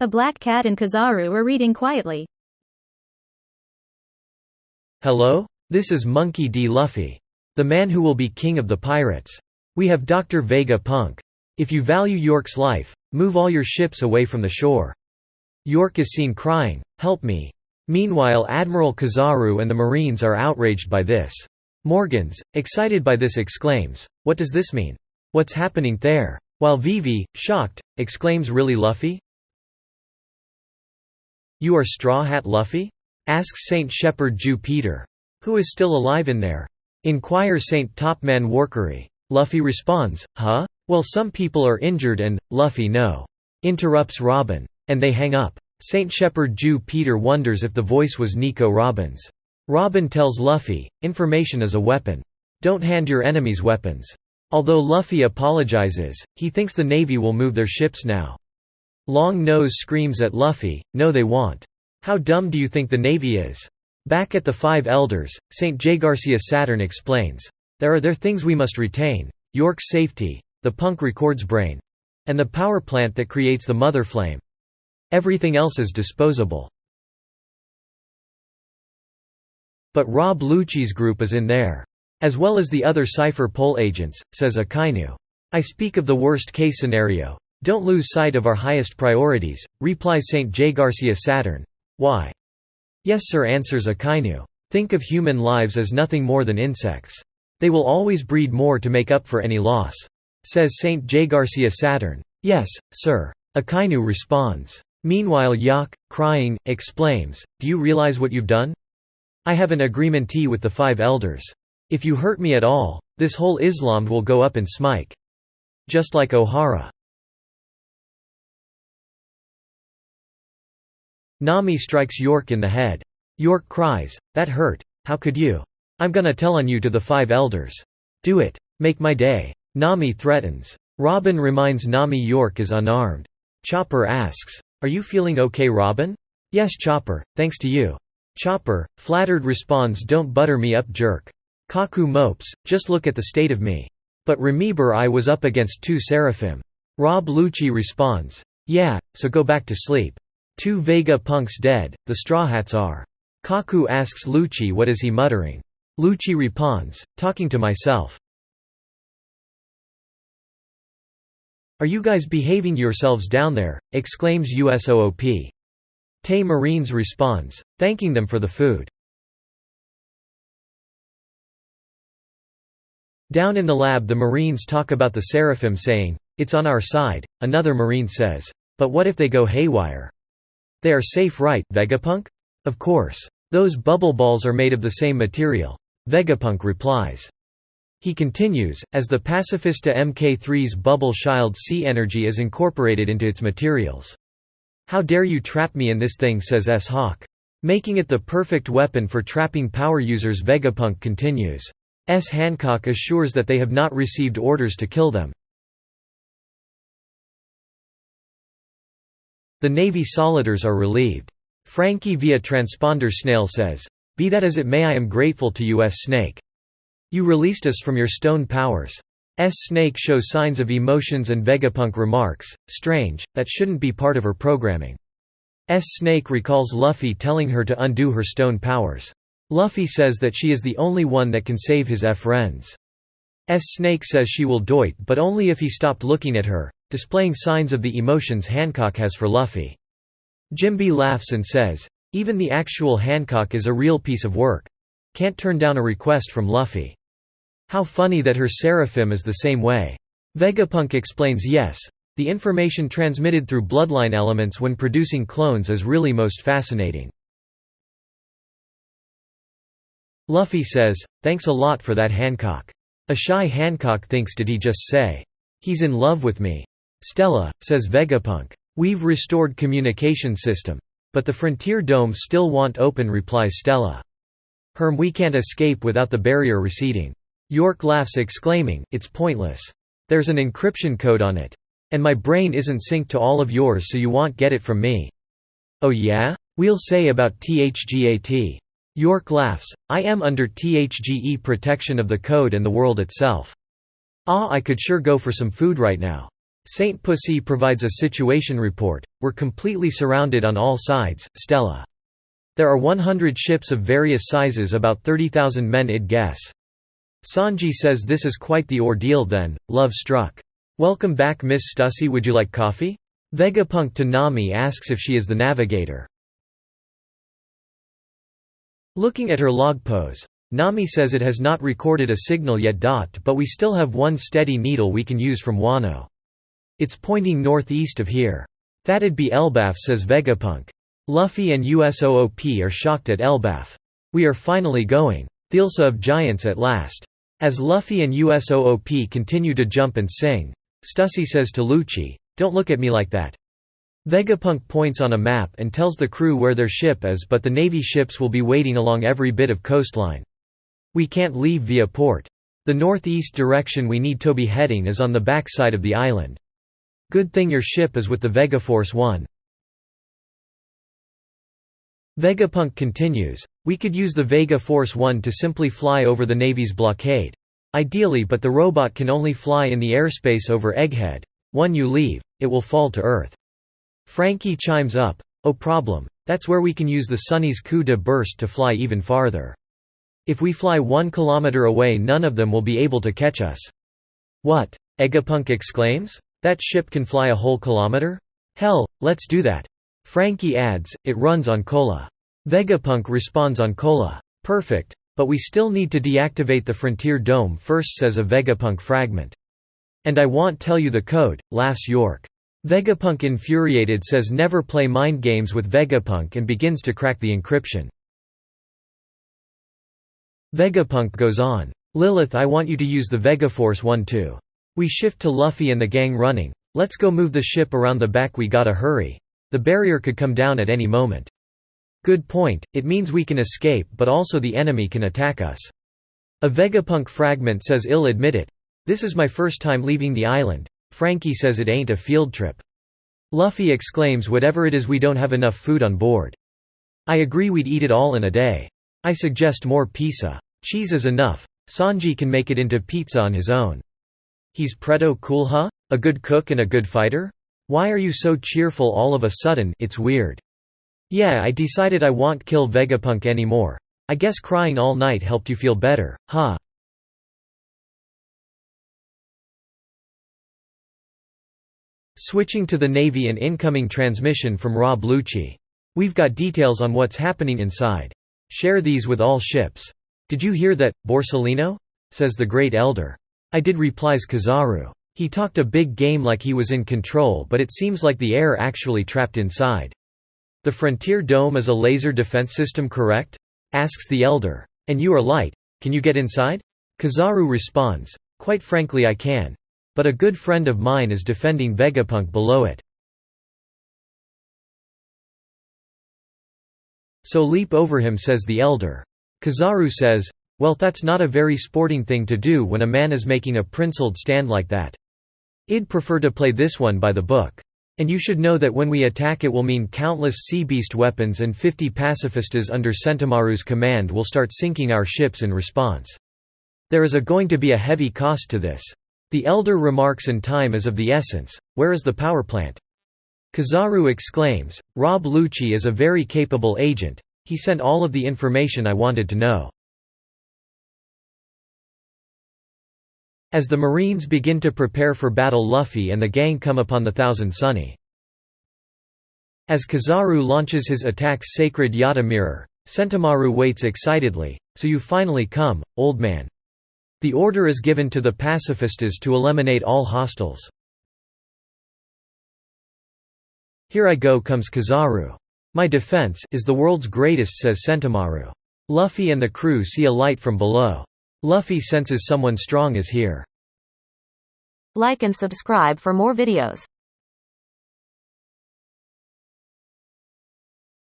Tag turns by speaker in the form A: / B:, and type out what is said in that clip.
A: A black cat and Kizaru were reading quietly.
B: Hello? This is Monkey D. Luffy. The man who will be king of the pirates. We have Dr. Vegapunk. If you value York's life, move all your ships away from the shore. York is seen crying, "Help me." Meanwhile, Admiral Kizaru and the Marines are outraged by this. Morgans, excited by this, exclaims, "What does this mean? What's happening there?" While Vivi, shocked, exclaims, "Really, Luffy? You are Straw Hat Luffy?" asks Saint Shepherd Jew Peter. "Who is still alive in there?" inquires Saint Topman Workery. Luffy responds, "Huh? Well, some people are injured and, Luffy, no," interrupts Robin. And they hang up. Saint Shepherd Jew Peter wonders if the voice was Nico Robin's. Robin tells Luffy, "Information is a weapon. Don't hand your enemies weapons." Although Luffy apologizes, he thinks the Navy will move their ships now. Long Nose screams at Luffy, "No they won't. How dumb do you think the Navy is?" Back at the Five Elders, St. J. Garcia Saturn explains, There are things we must retain, York's safety, the Punk Records brain, and the power plant that creates the mother flame. Everything else is disposable." But Rob Lucci's group is in there. "As well as the other Cypher Pole agents," says Akainu. "I speak of the worst-case scenario. Don't lose sight of our highest priorities," replies St. J. Garcia Saturn. "Why?" "Yes sir," answers Akainu. "Think of human lives as nothing more than insects. They will always breed more to make up for any loss," says St. J. Garcia Saturn. "Yes, sir," Akainu responds. Meanwhile Yak, crying, exclaims, "Do you realize what you've done? I have an agreementee with the Five Elders. If you hurt me at all, this whole Islam will go up in smoke. Just like Ohara." Nami strikes York in the head. York cries, "That hurt, how could you? I'm gonna tell on you to the Five Elders. Do it. Make my day." Nami threatens. Robin reminds Nami York is unarmed. Chopper asks, "Are you feeling okay, Robin?" "Yes Chopper, thanks to you." Chopper, flattered, responds, "Don't butter me up, jerk." Kaku mopes, "Just look at the state of me. But remember I was up against 2 Seraphim." Rob Lucci responds, "Yeah, so go back to sleep. 2 Vega punks dead, the Straw Hats are." Kaku asks Lucci what is he muttering. Lucci responds, "Talking to myself." "Are you guys behaving yourselves down there?" exclaims USOOP. Tay Marines responds, thanking them for the food. Down in the lab the Marines talk about the Seraphim saying, "It's on our side." Another Marine says, "But what if they go haywire? They are safe, right, Vegapunk?" "Of course. Those bubble balls are made of the same material," Vegapunk replies. He continues, as the Pacifista Mk3's bubble shield sea energy is incorporated into its materials. "How dare you trap me in this thing," says S-Hawk. Making it the perfect weapon for trapping power users, Vegapunk continues. S. Hancock assures that they have not received orders to kill them. The Navy solidars are relieved. Frankie via transponder Snail says, "Be that as it may, I am grateful to you, S. Snake. You released us from your stone powers." S. Snake shows signs of emotions and Vegapunk remarks, "Strange, that shouldn't be part of her programming." S. Snake recalls Luffy telling her to undo her stone powers. Luffy says that she is the only one that can save his friends. S. Snake says she will do it, but only if he stopped looking at her, displaying signs of the emotions Hancock has for Luffy. Jimby laughs and says, "Even the actual Hancock is a real piece of work. Can't turn down a request from Luffy. How funny that her Seraphim is the same way." Vegapunk explains, "Yes, the information transmitted through bloodline elements when producing clones is really most fascinating." Luffy says, "Thanks a lot for that, Hancock." A shy Hancock thinks, did he just say, "He's in love with me"? "Stella," says Vegapunk, "we've restored communication system. But the Frontier Dome still won't open," replies Stella. We can't escape without the barrier receding." York laughs, exclaiming, "It's pointless. There's an encryption code on it. And my brain isn't synced to all of yours, so you won't get it from me." "Oh yeah? We'll say about THGAT." York laughs, "I am under THGE protection of the code and the world itself. I could sure go for some food right now." Saint Pussy provides a situation report. We're completely surrounded on all sides, Stella. There are 100 ships of various sizes, about 30,000 men I'd guess. Sanji says this is quite the ordeal then, love struck. Welcome back Miss Stussy, would you like coffee? Vegapunk to Nami asks if she is the navigator. Looking at her log pose, Nami says it has not recorded a signal yet. But we still have one steady needle we can use from Wano. It's pointing northeast of here. That'd be Elbaf, says Vegapunk. Luffy and USOOP are shocked at Elbaf. We are finally going. Thilsa of Giants at last. As Luffy and USOOP continue to jump and sing, Stussy says to Lucci, "Don't look at me like that." Vegapunk points on a map and tells the crew where their ship is, but the Navy ships will be waiting along every bit of coastline. We can't leave via port. The northeast direction we need to be heading is on the back side of the island. Good thing your ship is with the Vegaforce 1. Vegapunk continues, we could use the Vega Force 1 to simply fly over the Navy's blockade. Ideally, but the robot can only fly in the airspace over Egghead. When you leave, it will fall to Earth. Frankie chimes up, oh problem, that's where we can use the Sunny's coup de burst to fly even farther. If we fly 1 kilometer away, none of them will be able to catch us. What? Vegapunk exclaims. That ship can fly a whole kilometer? Hell, let's do that. Frankie adds, it runs on cola. Vegapunk responds on cola. Perfect, but we still need to deactivate the Frontier Dome first, says a Vegapunk fragment. And I won't tell you the code, laughs York. Vegapunk infuriated says never play mind games with Vegapunk and begins to crack the encryption. Vegapunk goes on. Lilith, I want you to use the Vegaforce 1 too. We shift to Luffy and the gang running. Let's go move the ship around the back, we gotta hurry. The barrier could come down at any moment. Good point, it means we can escape but also the enemy can attack us. A Vegapunk fragment says I'll admit it. This is my first time leaving the island. Frankie says it ain't a field trip. Luffy exclaims whatever it is, we don't have enough food on board. I agree, we'd eat it all in a day. I suggest more pizza. Cheese is enough. Sanji can make it into pizza on his own. He's pretto cool, huh? A good cook and a good fighter? Why are you so cheerful all of a sudden? It's weird. Yeah, I decided I won't kill Vegapunk anymore. I guess crying all night helped you feel better, huh? Switching to the Navy, an incoming transmission from Rob Lucci. We've got details on what's happening inside. Share these with all ships. Did you hear that, Borsalino? Says the Great Elder. I did, replies Kizaru. He talked a big game like he was in control, but it seems like the air actually trapped inside. The Frontier Dome is a laser defense system, correct? Asks the Elder. And you are light. Can you get inside? Kizaru responds. Quite frankly I can. But a good friend of mine is defending Vegapunk below it. So leap over him, says the Elder. Kizaru says, well, that's not a very sporting thing to do when a man is making a princeled stand like that. I'd prefer to play this one by the book. And you should know that when we attack it will mean countless sea beast weapons, and 50 pacifistas under Sentomaru's command will start sinking our ships in response. There is going to be a heavy cost to this. The Elder remarks, and time is of the essence. Where is the power plant? Kizaru exclaims, Rob Lucci is a very capable agent. He sent all of the information I wanted to know. As the Marines begin to prepare for battle, Luffy and the gang come upon the Thousand Sunny. As Kizaru launches his attack's sacred Yata mirror, Sentomaru waits excitedly. So you finally come, old man. The order is given to the pacifistas to eliminate all hostiles. Here I go, comes Kizaru. My defense is the world's greatest, says Sentomaru. Luffy and the crew see a light from below. Luffy senses someone strong is here.
C: Like and subscribe for more videos.